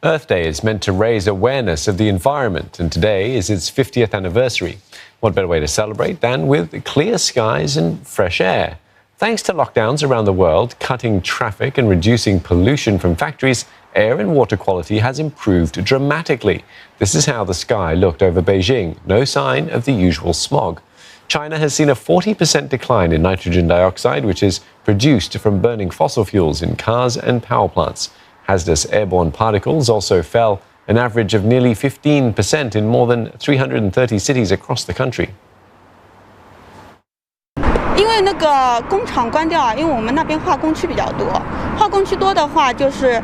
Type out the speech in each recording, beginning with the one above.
Earth Day is meant to raise awareness of the environment, and today is its 50th anniversary. What better way to celebrate than with clear skies and fresh air? Thanks to lockdowns around the world, cutting traffic and reducing pollution from factories, air and water quality has improved dramatically. This is how the sky looked over Beijing. No sign of the usual smog. China has seen a 40% decline in nitrogen dioxide, which is produced from burning fossil fuels in cars and power plants. Hazardous airborne particles also fell an average of nearly 15% in more than 330 cities across the country. 因为那个工厂关掉啊，因为我们那边化工区比较多，化工区多的话，就是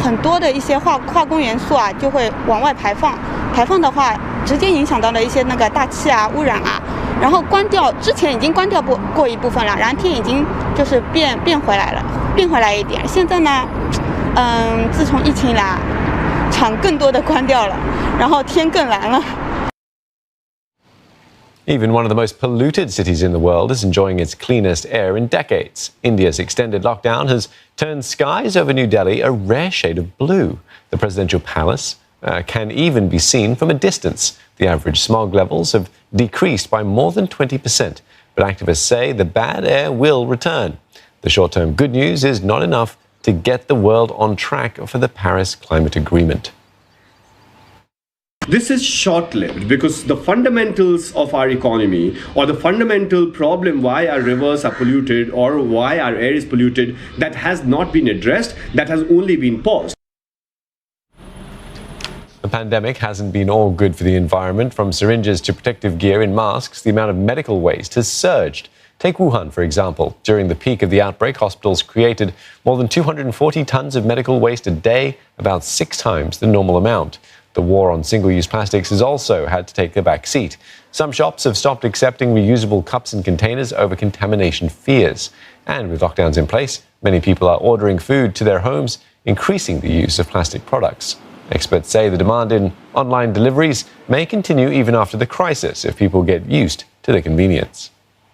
很多的一些化工元素啊就会往外排放，排放的话直接影响到了一些那个大气啊、污染啊。然后关掉之前已经关掉过一部分了，蓝天已经就是变回来了，变回来一点。现在呢，自从疫情以来，厂更多的关掉了，然后天更蓝了。 Even one of the most polluted cities in the world is enjoying its cleanest air in decades. India's extended lockdown has turned skies over New Delhi a rare shade of blue. The presidential palace can even be seen from a distance. The average smog levels have decreased by more than 20%, but activists say the bad air will return. The short-term good news is not enough to get the world on track for the Paris Climate Agreement. This is short-lived because the fundamentals of our economy, or the fundamental problem why our rivers are polluted or why our air is polluted, that has not been addressed, that has only been paused. The pandemic hasn't been all good for the environment. From syringes to protective gear and masks, the amount of medical waste has surged. Take Wuhan, for example. During the peak of the outbreak, hospitals created more than 240 tons of medical waste a day, about 6 times the normal amount. The war on single-use plastics has also had to take a back seat. Some shops have stopped accepting reusable cups and containers over contamination fears. And with lockdowns in place, many people are ordering food to their homes, increasing the use of plastic products. Experts say the demand in online deliveries may continue even after the crisis if people get used to the convenience.